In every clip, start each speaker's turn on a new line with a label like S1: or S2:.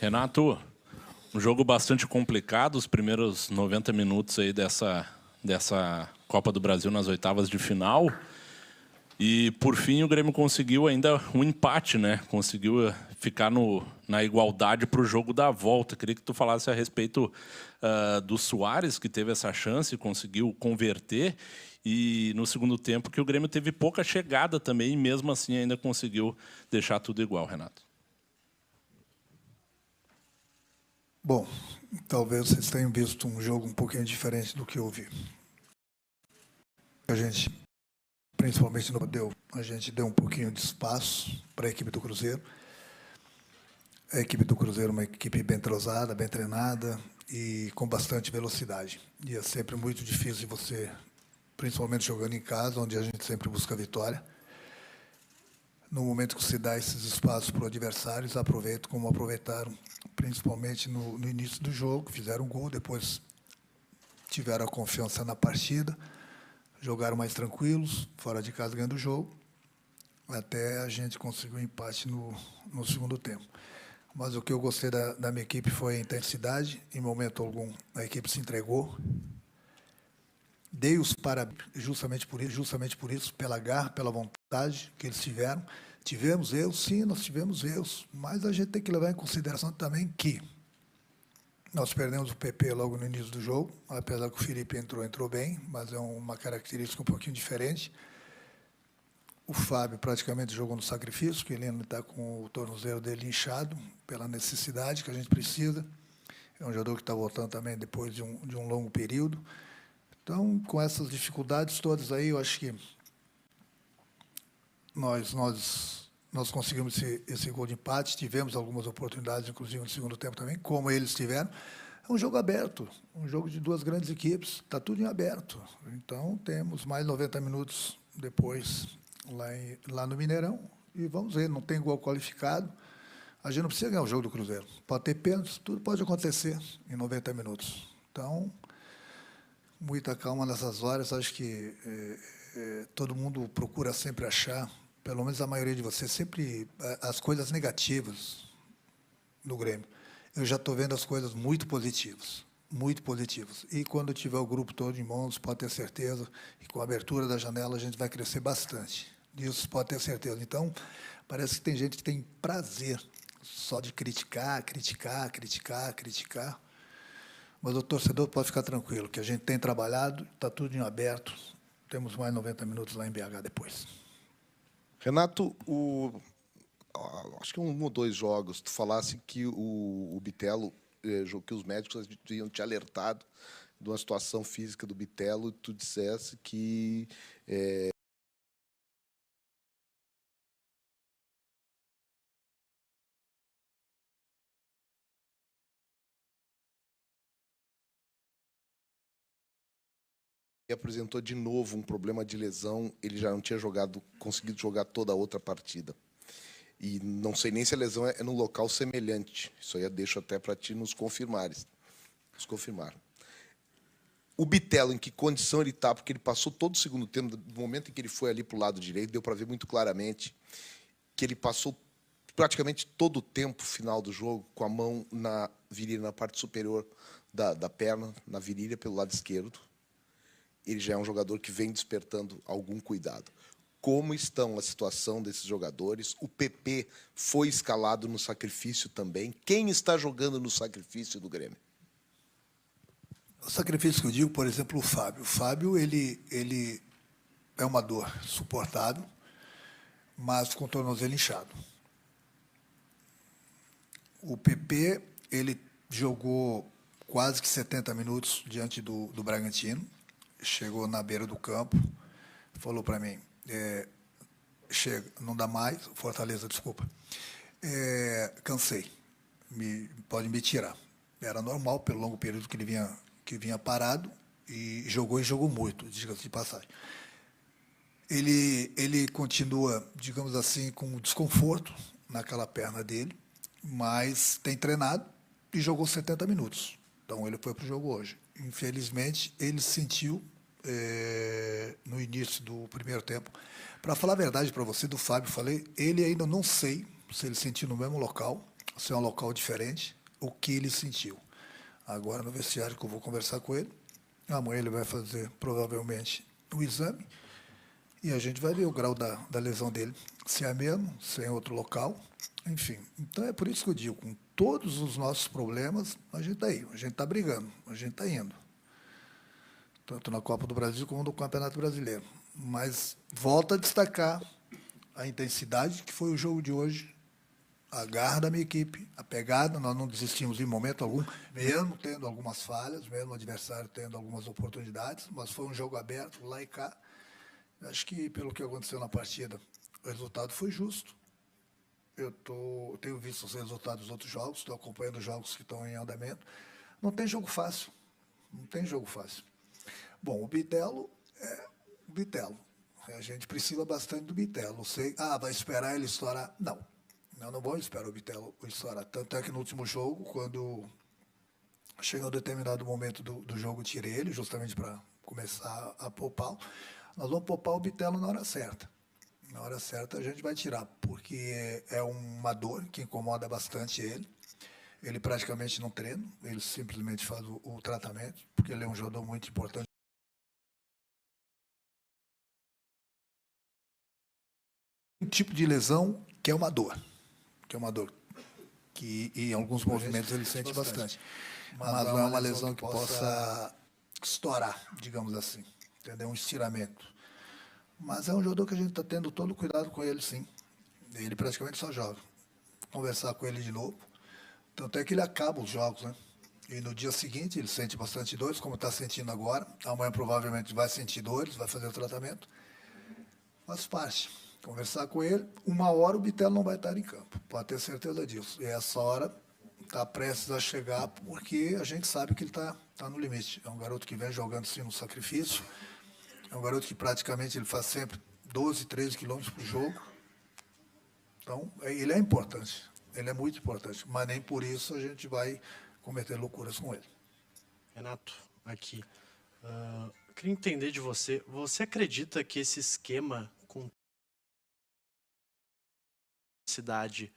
S1: Renato, um jogo bastante complicado, os primeiros 90 minutos aí dessa Copa do Brasil nas oitavas de final. E, por fim, o Grêmio conseguiu ainda um empate, né? Conseguiu ficar na igualdade para o jogo da volta. Queria que tu falasse a respeito do Soares, que teve essa chance, conseguiu converter. E, no segundo tempo, que o Grêmio teve pouca chegada também, e mesmo assim ainda conseguiu deixar tudo igual, Renato.
S2: Bom, talvez vocês tenham visto um jogo um pouquinho diferente do que eu vi. A gente, principalmente no deu, a gente deu um pouquinho de espaço para a equipe do Cruzeiro. A equipe do Cruzeiro é uma equipe bem entrosada, bem treinada e com bastante velocidade. E é sempre muito difícil você, principalmente jogando em casa, onde a gente sempre busca a vitória. No momento que se dá esses espaços para o adversário, eles aproveitam como aproveitaram, principalmente no início do jogo, fizeram um gol, depois tiveram a confiança na partida, jogaram mais tranquilos, fora de casa ganhando o jogo, até a gente conseguir um empate no segundo tempo. Mas o que eu gostei da minha equipe foi a intensidade, em momento algum a equipe se entregou. Dei os parabéns justamente por isso, pela garra, pela vontade que eles tiveram. Tivemos erros, sim, nós tivemos erros, mas a gente tem que levar em consideração também que nós perdemos o PP logo no início do jogo, apesar que o Felipe entrou bem, mas é uma característica um pouquinho diferente. O Fábio praticamente jogou no sacrifício, que ele ainda está com o tornozelo dele inchado, pela necessidade que a gente precisa. É um jogador que está voltando também depois de um longo período. Então, com essas dificuldades todas aí, eu acho que nós conseguimos esse gol de empate, tivemos algumas oportunidades, inclusive no segundo tempo também, como eles tiveram. É um jogo aberto, um jogo de duas grandes equipes, está tudo em aberto. Então, temos mais 90 minutos depois lá no Mineirão, e vamos ver, não tem gol qualificado, a gente não precisa ganhar o jogo do Cruzeiro. Pode ter pênaltis, tudo pode acontecer em 90 minutos. Então, muita calma nessas horas, acho que todo mundo procura sempre achar, pelo menos a maioria de vocês, sempre as coisas negativas no Grêmio. Eu já estou vendo as coisas muito positivas, muito positivas. E quando tiver o grupo todo em mãos, pode ter certeza, e com a abertura da janela a gente vai crescer bastante. Disso pode ter certeza. Então, parece que tem gente que tem prazer só de criticar. Mas o torcedor pode ficar tranquilo, que a gente tem trabalhado, está tudo em aberto, temos mais 90 minutos lá em BH depois.
S3: Renato, acho que um ou dois jogos, tu falasse que o Bitelo, que os médicos tinham te alertado de uma situação física do Bitelo, e tu dissesse que apresentou de novo um problema de lesão, ele já não tinha conseguido jogar toda a outra partida. E não sei nem se a lesão é num local semelhante. Isso aí eu deixo até para ti nos confirmares. Nos confirmar. O Bitelo, em que condição ele está? Porque ele passou todo o segundo tempo, do momento em que ele foi ali para o lado direito, deu para ver muito claramente que ele passou praticamente todo o tempo final do jogo com a mão na virilha, na parte superior da perna, na virilha, pelo lado esquerdo. Ele já é um jogador que vem despertando algum cuidado. Como estão a situação desses jogadores? O PP foi escalado no sacrifício também. Quem está jogando no sacrifício do Grêmio?
S2: O sacrifício que eu digo, por exemplo, o Fábio. O Fábio, ele é uma dor suportável, mas com o tornozelo inchado. O PP, ele jogou quase que 70 minutos diante do Bragantino, chegou na beira do campo, falou para mim, chega, não dá mais, Fortaleza, desculpa, cansei, pode me tirar. Era normal, pelo longo período que ele vinha parado, e jogou muito, diga-se de passagem. Ele continua, digamos assim, com desconforto naquela perna dele, mas tem treinado e jogou 70 minutos. Então, ele foi para o jogo hoje. Infelizmente, ele sentiu, no início do primeiro tempo. Para falar a verdade para você, do Fábio, falei, ele ainda não sei se ele sentiu no mesmo local ser um local diferente, o que ele sentiu. Agora, no vestiário, que eu vou conversar com ele, amanhã ele vai fazer, provavelmente, o exame, e a gente vai ver o grau da lesão dele, se é mesmo, se é em outro local, enfim. Então, é por isso que eu digo, com todos os nossos problemas, a gente está aí, a gente está brigando, a gente está indo. Tanto na Copa do Brasil como no Campeonato Brasileiro. Mas volto a destacar a intensidade que foi o jogo de hoje, a garra da minha equipe, a pegada, nós não desistimos em momento algum, mesmo tendo algumas falhas, mesmo o adversário tendo algumas oportunidades, mas foi um jogo aberto, lá e cá. Acho que, pelo que aconteceu na partida, o resultado foi justo. Eu tenho visto os resultados dos outros jogos, estou acompanhando os jogos que estão em andamento. Não tem jogo fácil, não tem jogo fácil. Bom, o Bitelo é o Bitelo. A gente precisa bastante do Bitelo. Sei, vai esperar ele estourar. Não vou esperar o Bitelo estourar. Tanto é que no último jogo, quando chegou um determinado momento do jogo, tirei ele, justamente para começar a poupá-lo. Nós vamos poupar o Bitelo na hora certa. Na hora certa a gente vai tirar, porque é uma dor que incomoda bastante ele. Ele praticamente não treina, ele simplesmente faz o tratamento, porque ele é um jogador muito importante. Um tipo de lesão que é uma dor, que em alguns movimentos ele sente bastante. Mas não é uma lesão que possa estourar, digamos assim, entendeu? Um estiramento. Mas é um jogador que a gente está tendo todo o cuidado com ele, sim. Ele praticamente só joga. Conversar com ele de novo. Tanto é que ele acaba os jogos, né? E no dia seguinte ele sente bastante dores, como está sentindo agora. Amanhã provavelmente vai sentir dores, vai fazer o tratamento. Faz parte. Conversar com ele, 1 hora o Bitelo não vai estar em campo. Pode ter certeza disso. E essa hora está prestes a chegar, porque a gente sabe que ele está no limite. É um garoto que vem jogando sim no sacrifício. É um garoto que praticamente ele faz sempre 12, 13 quilômetros por jogo. Então, ele é importante. Ele é muito importante. Mas nem por isso a gente vai cometer loucuras com ele.
S4: Renato, aqui. Queria entender de você. Você acredita que esse esquema com cidade,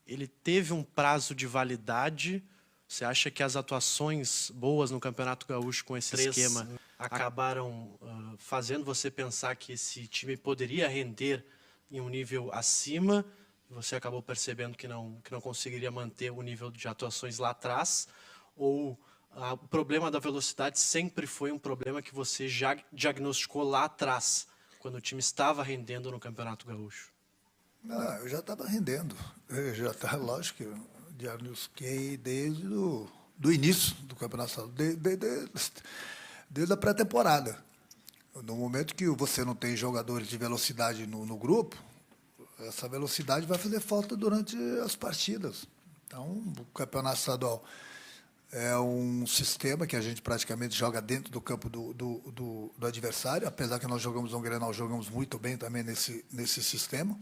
S4: ele teve um prazo de validade? Você acha que as atuações boas no Campeonato Gaúcho com esse esquema acabaram fazendo você pensar que esse time poderia render em um nível acima? E você acabou percebendo que não conseguiria manter o nível de atuações lá atrás? Ou o problema da velocidade sempre foi um problema que você já diagnosticou lá atrás, quando o time estava rendendo no Campeonato Gaúcho?
S2: Não, eu já estava rendendo. Eu já estava, lógico que eu diagnostiquei desde do início do campeonato, desde a pré-temporada. No momento que você não tem jogadores de velocidade no grupo, essa velocidade vai fazer falta durante as partidas. Então, o campeonato estadual é um sistema que a gente praticamente joga dentro do campo do adversário, apesar que nós jogamos um Grenal, jogamos muito bem também nesse sistema.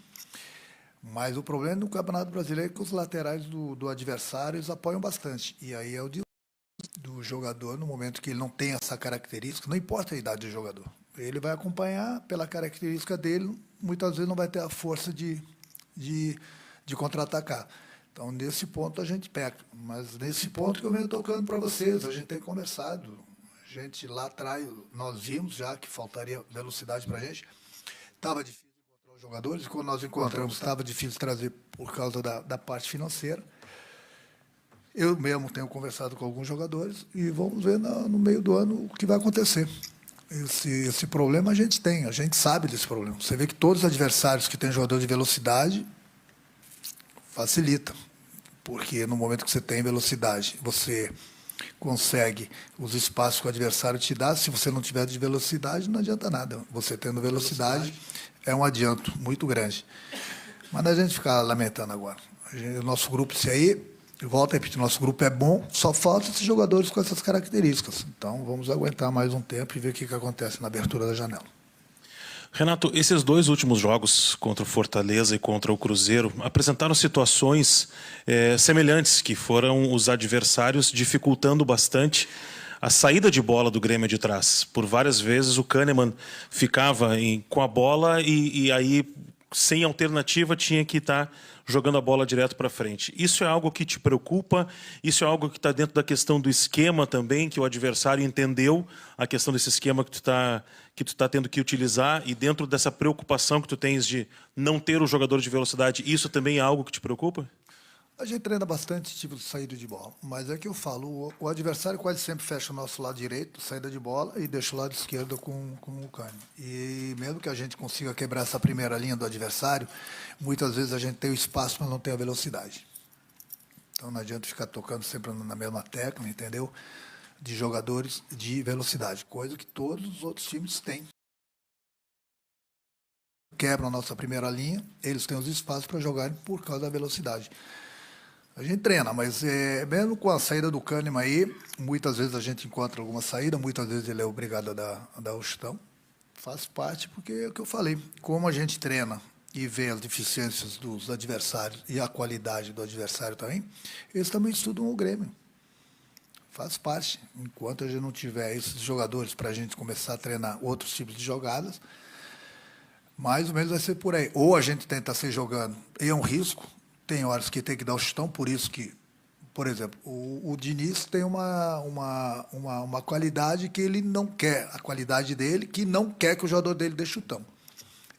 S2: Mas o problema no Campeonato Brasileiro é que os laterais do adversário eles apoiam bastante. E aí é o do jogador, no momento que ele não tem essa característica, não importa a idade do jogador. Ele vai acompanhar pela característica dele, muitas vezes não vai ter a força de contra-atacar. Então, nesse ponto, a gente peca. Mas nesse ponto que eu venho tocando para vocês, a gente tem conversado. A gente lá atrás, nós vimos já que faltaria velocidade para a gente. Estava difícil encontrar os jogadores, e quando nós encontramos, estava difícil trazer por causa da parte financeira. Eu mesmo tenho conversado com alguns jogadores e vamos ver no meio do ano o que vai acontecer. Esse problema a gente sabe desse problema. Você vê que todos os adversários que têm jogador de velocidade facilita, porque no momento que você tem velocidade, você consegue os espaços que o adversário te dá. Se você não tiver de velocidade, não adianta nada. Você tendo velocidade é um adianto muito grande. Mas a gente ficar lamentando agora. O nosso grupo, se aí, eu volto a repetir, nosso grupo é bom, só falta esses jogadores com essas características. Então, vamos aguentar mais um tempo e ver o que acontece na abertura da janela.
S5: Renato, esses dois últimos jogos contra o Fortaleza e contra o Cruzeiro apresentaram situações semelhantes, que foram os adversários dificultando bastante a saída de bola do Grêmio de trás. Por várias vezes o Kahneman ficava com a bola e aí sem alternativa, tinha que estar jogando a bola direto para frente. Isso é algo que te preocupa? Isso é algo que está dentro da questão do esquema também, que o adversário entendeu a questão desse esquema que tu tá tendo que utilizar, e dentro dessa preocupação que tu tens de não ter o jogador de velocidade, isso também é algo que te preocupa?
S2: A gente treina bastante tipo de saída de bola, mas é que eu falo, o adversário quase sempre fecha o nosso lado direito, saída de bola, e deixa o lado esquerdo com o Cânimo. E mesmo que a gente consiga quebrar essa primeira linha do adversário, muitas vezes a gente tem o espaço, mas não tem a velocidade. Então não adianta ficar tocando sempre na mesma tecla, entendeu? De jogadores de velocidade, coisa que todos os outros times têm. Quebram a nossa primeira linha, eles têm os espaços para jogarem por causa da velocidade. A gente treina, mas mesmo com a saída do Cânimo aí, muitas vezes a gente encontra alguma saída, muitas vezes ele é obrigado a dar o chutão. Faz parte, porque é o que eu falei. Como a gente treina e vê as deficiências dos adversários e a qualidade do adversário também, eles também estudam o Grêmio. Faz parte. Enquanto a gente não tiver esses jogadores para a gente começar a treinar outros tipos de jogadas, mais ou menos vai ser por aí. Ou a gente tenta ser jogando, e é um risco. Tem horas que tem que dar o chutão, por isso que, por exemplo, o Diniz tem uma qualidade que ele não quer, a qualidade dele, que não quer que o jogador dele dê chutão.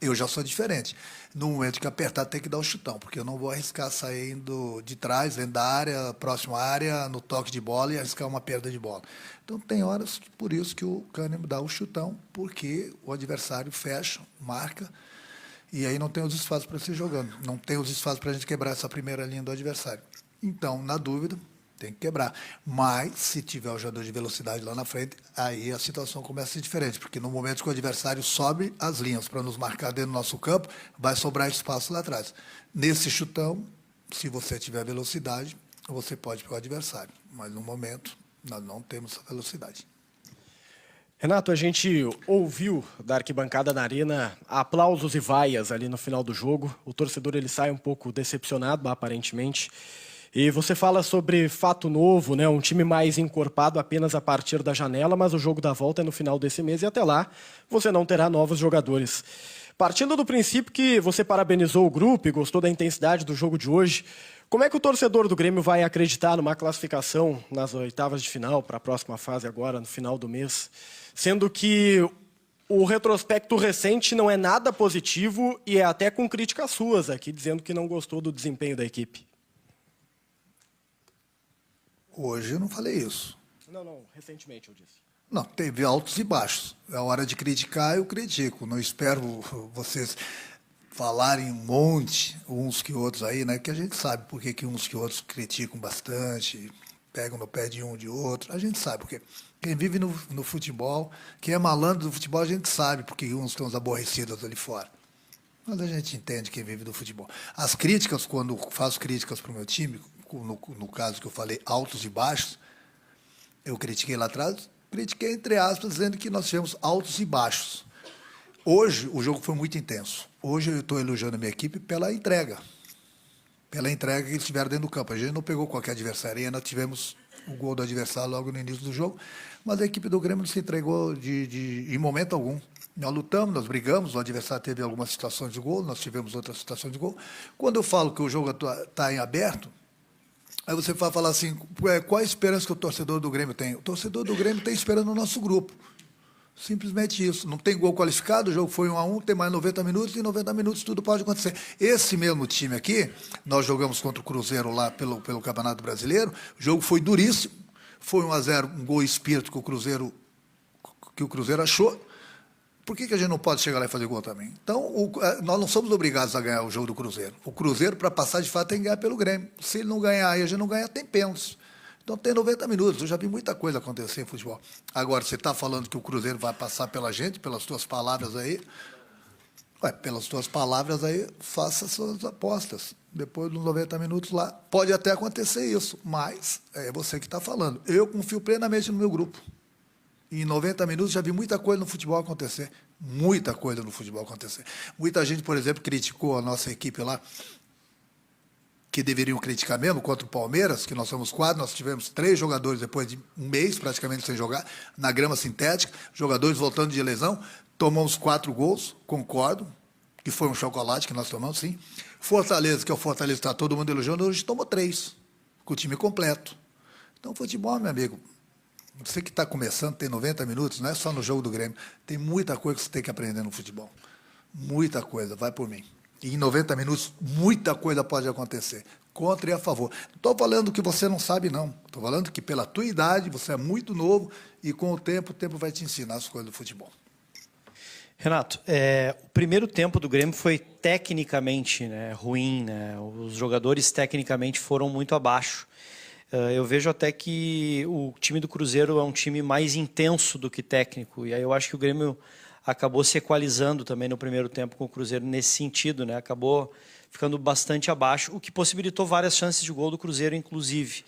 S2: Eu já sou diferente. No momento que apertar, tem que dar o chutão, porque eu não vou arriscar saindo de trás, dentro da área, próxima área, no toque de bola e arriscar uma perda de bola. Então, tem horas, por isso que o Cânimo dá o chutão, porque o adversário fecha, marca, e aí não tem os espaços para ser jogando. Não tem os espaços para a gente quebrar essa primeira linha do adversário. Então, na dúvida, tem que quebrar. Mas, se tiver o jogador de velocidade lá na frente, aí a situação começa a ser diferente. Porque no momento que o adversário sobe as linhas para nos marcar dentro do nosso campo, vai sobrar espaço lá atrás. Nesse chutão, se você tiver velocidade, você pode pegar o adversário. Mas, no momento, nós não temos essa velocidade.
S6: Renato, a gente ouviu da arquibancada na Arena aplausos e vaias ali no final do jogo. O torcedor ele sai um pouco decepcionado, aparentemente. E você fala sobre fato novo, né? Um time mais encorpado apenas a partir da janela, mas o jogo da volta é no final desse mês e até lá você não terá novos jogadores. Partindo do princípio que você parabenizou o grupo e gostou da intensidade do jogo de hoje, como é que o torcedor do Grêmio vai acreditar numa classificação nas oitavas de final para a próxima fase agora, no final do mês? Sendo que o retrospecto recente não é nada positivo e é até com críticas suas aqui, dizendo que não gostou do desempenho da equipe.
S2: Hoje eu não falei isso.
S6: Não, recentemente eu disse.
S2: Não, teve altos e baixos. É a hora de criticar, eu critico. Não espero vocês falarem um monte, uns que outros aí, né? Que a gente sabe por que uns que outros criticam bastante, pegam no pé de um de outro. A gente sabe porque quem vive no futebol, quem é malandro do futebol, a gente sabe porque uns estão aborrecidos ali fora. Mas a gente entende quem vive do futebol. As críticas, quando faço críticas para o meu time, no caso que eu falei altos e baixos, eu critiquei lá atrás, critiquei entre aspas, dizendo que nós tivemos altos e baixos. Hoje, o jogo foi muito intenso. Hoje eu estou elogiando a minha equipe pela entrega. Pela entrega que eles tiveram dentro do campo. A gente não pegou qualquer adversário, ainda tivemos o gol do adversário logo no início do jogo, mas a equipe do Grêmio não se entregou em momento algum. Nós lutamos, nós brigamos, o adversário teve algumas situações de gol, nós tivemos outras situações de gol. Quando eu falo que o jogo está em aberto, aí você vai falar assim, qual a esperança que o torcedor do Grêmio tem? O torcedor do Grêmio tem esperança no nosso grupo. Simplesmente isso. Não tem gol qualificado, o jogo foi 1-1, tem mais 90 minutos, e em 90 minutos tudo pode acontecer. Esse mesmo time aqui, nós jogamos contra o Cruzeiro lá pelo Campeonato Brasileiro, o jogo foi duríssimo, foi 1-0, um gol espírito que o Cruzeiro achou. Por que a gente não pode chegar lá e fazer gol também? Então, nós não somos obrigados a ganhar o jogo do Cruzeiro. O Cruzeiro, para passar de fato, tem que ganhar pelo Grêmio. Se ele não ganhar e a gente não ganhar, tem pênalti. Então tem 90 minutos, eu já vi muita coisa acontecer em futebol. Agora, você está falando que o Cruzeiro vai passar pela gente, pelas tuas palavras aí? Pelas tuas palavras aí, faça suas apostas. Depois dos 90 minutos lá, pode até acontecer isso, mas é você que está falando. Eu confio plenamente no meu grupo. E em 90 minutos já vi muita coisa no futebol acontecer. Muita coisa no futebol acontecer. Muita gente, por exemplo, criticou a nossa equipe lá, que deveriam criticar mesmo, contra o Palmeiras, que nós somos 4, nós tivemos 3 jogadores depois de um mês praticamente sem jogar, na grama sintética, jogadores voltando de lesão, tomamos 4 gols, concordo, que foi um chocolate que nós tomamos, sim. Fortaleza, que é o Fortaleza, está todo mundo elogiando, hoje tomou 3, com o time completo. Então, futebol, meu amigo, você que está começando, tem 90 minutos, não é só no jogo do Grêmio, tem muita coisa que você tem que aprender no futebol. Muita coisa, vai por mim. E em 90 minutos, muita coisa pode acontecer, contra e a favor. Não estou falando que você não sabe, não. Estou falando que pela tua idade, você é muito novo e com o tempo vai te ensinar as coisas do futebol.
S6: Renato, o primeiro tempo do Grêmio foi tecnicamente, né, ruim, né? Os jogadores tecnicamente foram muito abaixo. Eu vejo até que o time do Cruzeiro é um time mais intenso do que técnico. E aí eu acho que o Grêmio acabou se equalizando também no primeiro tempo com o Cruzeiro nesse sentido, né? Acabou ficando bastante abaixo, o que possibilitou várias chances de gol do Cruzeiro, inclusive.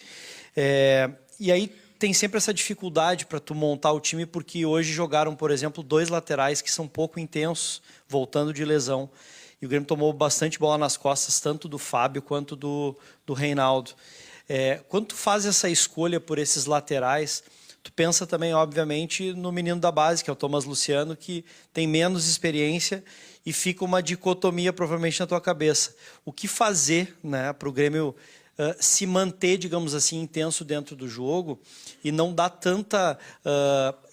S6: E aí tem sempre essa dificuldade para tu montar o time, porque hoje jogaram, por exemplo, 2 laterais que são pouco intensos, voltando de lesão. E o Grêmio tomou bastante bola nas costas, tanto do Fábio quanto do Reinaldo. Quando tu faz essa escolha por esses laterais, tu pensa também, obviamente, no menino da base, que é o Thomas Luciano, que tem menos experiência e fica uma dicotomia provavelmente na tua cabeça. O que fazer, né, para o Grêmio se manter, digamos assim, intenso dentro do jogo e não dar tanta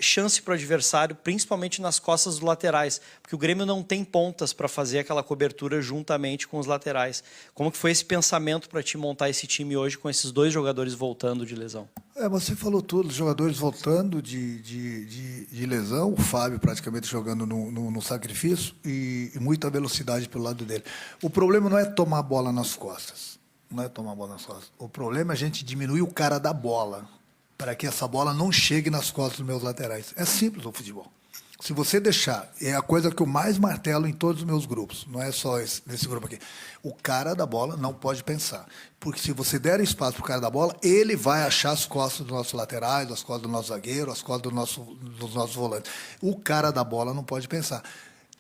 S6: chance para o adversário, principalmente nas costas dos laterais, porque o Grêmio não tem pontas para fazer aquela cobertura juntamente com os laterais. Como que foi esse pensamento para te montar esse time hoje com esses 2 jogadores voltando de lesão?
S2: Você falou tudo, os jogadores voltando de lesão, o Fábio praticamente jogando no sacrifício e muita velocidade pelo lado dele. O problema não é tomar a bola nas costas. Não é tomar a bola nas costas. O problema é a gente diminuir o cara da bola, para que essa bola não chegue nas costas dos meus laterais. É simples o futebol. Se você deixar, é a coisa que eu mais martelo em todos os meus grupos, não é só nesse grupo aqui. O cara da bola não pode pensar. Porque se você der espaço para o cara da bola, ele vai achar as costas dos nossos laterais, as costas do nosso zagueiro, as costas dos nossos volantes. O cara da bola não pode pensar.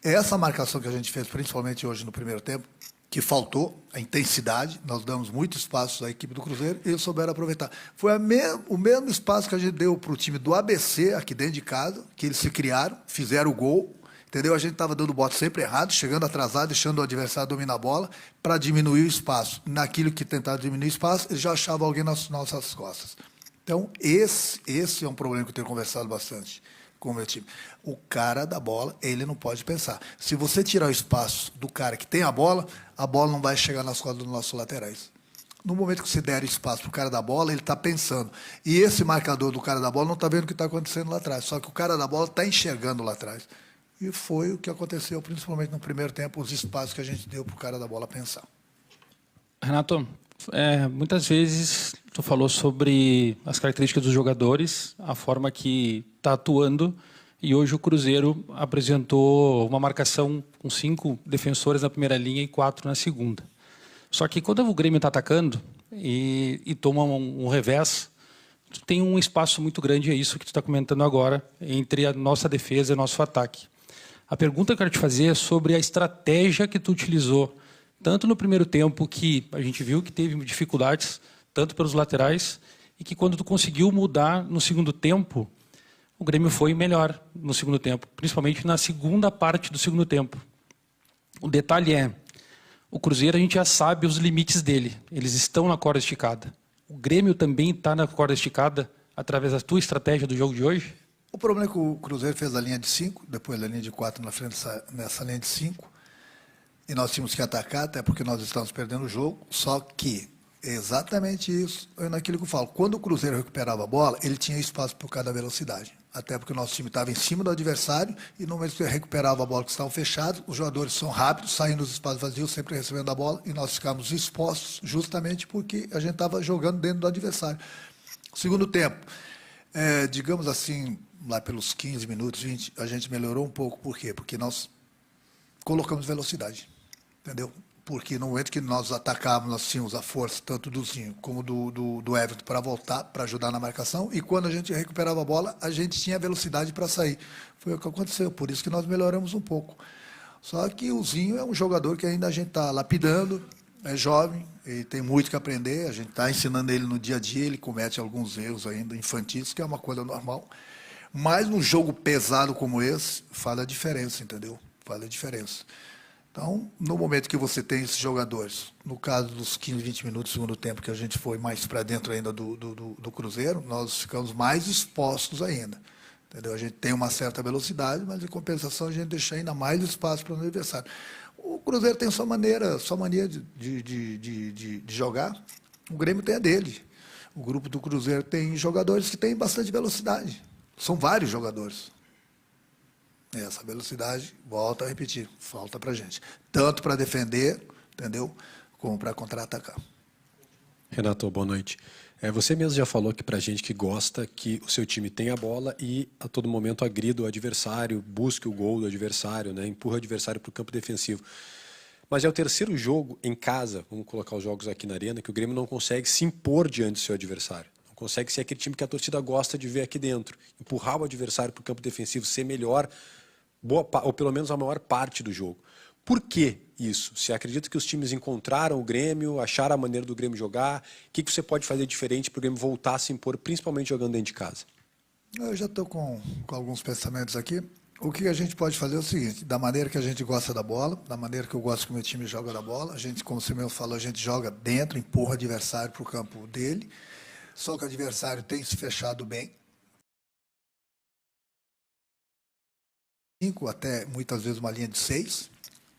S2: Essa marcação que a gente fez, principalmente hoje no primeiro tempo, que faltou a intensidade, nós damos muito espaço à equipe do Cruzeiro e eles souberam aproveitar. Foi o mesmo espaço que a gente deu para o time do ABC, aqui dentro de casa, que eles se criaram, fizeram o gol, entendeu? A gente estava dando bote sempre errado, chegando atrasado, deixando o adversário dominar a bola, para diminuir o espaço. Naquilo que tentaram diminuir o espaço, eles já achavam alguém nas nossas costas. Então, esse é um problema que eu tenho conversado bastante com o meu time. O cara da bola, ele não pode pensar. Se você tirar o espaço do cara que tem a bola não vai chegar nas costas dos nossos laterais. No momento que você der espaço para o cara da bola, ele está pensando. E esse marcador do cara da bola não está vendo o que está acontecendo lá atrás. Só que o cara da bola está enxergando lá atrás. E foi o que aconteceu, principalmente no primeiro tempo, os espaços que a gente deu para o cara da bola pensar.
S7: Renato, muitas vezes tu falou sobre as características dos jogadores, a forma que está atuando, e hoje o Cruzeiro apresentou uma marcação com 5 defensores na primeira linha e 4 na segunda. Só que quando o Grêmio está atacando e toma um revés, tu tem um espaço muito grande, é isso que tu está comentando agora, entre a nossa defesa e o nosso ataque. A pergunta que eu quero te fazer é sobre a estratégia que tu utilizou, tanto no primeiro tempo, que a gente viu que teve dificuldades, tanto pelos laterais, e que quando tu conseguiu mudar no segundo tempo, o Grêmio foi melhor no segundo tempo, principalmente na segunda parte do segundo tempo. O detalhe é, o Cruzeiro a gente já sabe os limites dele, eles estão na corda esticada. O Grêmio também está na corda esticada através da tua estratégia do jogo de hoje?
S2: O problema é que o Cruzeiro fez a linha de 5, depois a linha de 4 na frente nessa linha de 5, e nós tínhamos que atacar, até porque nós estávamos perdendo o jogo, só que exatamente isso é naquilo que eu falo. Quando o Cruzeiro recuperava a bola, ele tinha espaço por cada velocidade. Até porque o nosso time estava em cima do adversário e no momento que recuperava a bola que estavam fechados, os jogadores são rápidos, saindo dos espaços vazios, sempre recebendo a bola, e nós ficamos expostos justamente porque a gente estava jogando dentro do adversário. Segundo tempo, digamos assim, lá pelos 15 minutos, 20, a gente melhorou um pouco. Por quê? Porque nós colocamos velocidade, entendeu? Porque no momento que nós atacávamos, nós tínhamos a força tanto do Zinho como do Everton para voltar, para ajudar na marcação, e quando a gente recuperava a bola, a gente tinha velocidade para sair. Foi o que aconteceu, por isso que nós melhoramos um pouco. Só que o Zinho é um jogador que ainda a gente está lapidando, é jovem, ele tem muito que aprender, a gente está ensinando ele no dia a dia, ele comete alguns erros ainda infantis, que é uma coisa normal, mas num jogo pesado como esse, faz a diferença, entendeu? Faz a diferença. Então, no momento que você tem esses jogadores, no caso dos 15, 20 minutos do segundo tempo, que a gente foi mais para dentro ainda do Cruzeiro, nós ficamos mais expostos ainda. Entendeu? A gente tem uma certa velocidade, mas em compensação a gente deixa ainda mais espaço para o adversário. O Cruzeiro tem sua mania de jogar, o Grêmio tem a dele. O grupo do Cruzeiro tem jogadores que têm bastante velocidade. São vários jogadores. Essa velocidade, volto a repetir, falta para a gente. Tanto para defender, entendeu? Como para contra-atacar.
S8: Renato, boa noite. Você mesmo já falou aqui para a gente que gosta que o seu time tenha a bola e a todo momento agrida o adversário, busque o gol do adversário, né? Empurra o adversário para o campo defensivo. Mas é o terceiro jogo em casa, vamos colocar os jogos aqui na Arena, que o Grêmio não consegue se impor diante do seu adversário. Não consegue ser aquele time que a torcida gosta de ver aqui dentro. Empurrar o adversário para o campo defensivo, ser melhor, ou pelo menos a maior parte do jogo. Por que isso? Você acredita que os times encontraram o Grêmio, acharam a maneira do Grêmio jogar? O que você pode fazer diferente para o Grêmio voltar a se impor, principalmente jogando dentro de casa?
S2: Eu já estou com alguns pensamentos aqui. O que a gente pode fazer é o seguinte, da maneira que a gente gosta da bola, da maneira que eu gosto que o meu time joga da bola, a gente, como você mesmo falou, a gente joga dentro, empurra o adversário para o campo dele, só que o adversário tem se fechado bem. 5, até muitas vezes uma linha de 6,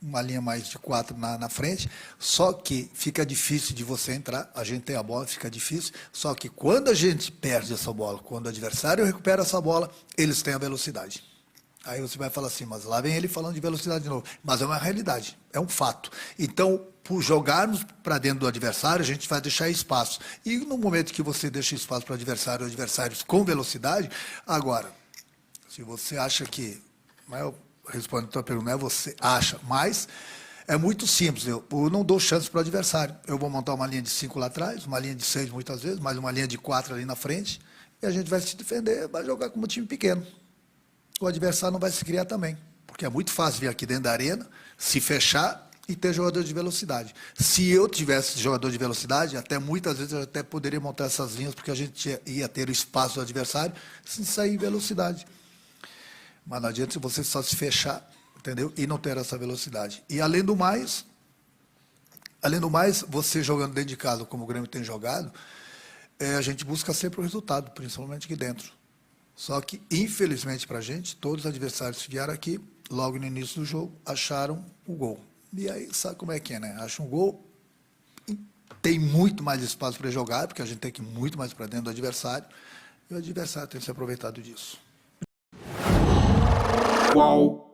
S2: uma linha mais de 4 na frente, só que fica difícil de você entrar, a gente tem a bola, fica difícil, só que quando a gente perde essa bola, quando o adversário recupera essa bola, eles têm a velocidade. Aí você vai falar assim, mas lá vem ele falando de velocidade de novo. Mas é uma realidade, é um fato. Então, por jogarmos para dentro do adversário, a gente vai deixar espaço. E no momento que você deixa espaço para o adversário, adversários com velocidade, agora, se você acha que... Respondendo a tua pergunta, não é você acha, mas é muito simples. Eu não dou chance para o adversário. Eu vou montar uma linha de 5 lá atrás, uma linha de 6 muitas vezes, mais uma linha de 4 ali na frente, e a gente vai se defender, vai jogar como um time pequeno. O adversário não vai se criar também, porque é muito fácil vir aqui dentro da arena, se fechar e ter jogador de velocidade. Se eu tivesse jogador de velocidade, até muitas vezes eu até poderia montar essas linhas, porque a gente ia ter o espaço do adversário sem sair em velocidade. Mas não adianta se você só se fechar, entendeu? E não ter essa velocidade. E além do mais, você jogando dentro de casa, como o Grêmio tem jogado, a gente busca sempre o resultado, principalmente aqui dentro. Só que, infelizmente para a gente, todos os adversários que vieram aqui, logo no início do jogo, acharam o gol. E aí, sabe como é que é, né? Acham um gol, tem muito mais espaço para jogar, porque a gente tem que ir muito mais para dentro do adversário, e o adversário tem se aproveitado disso.
S9: Qual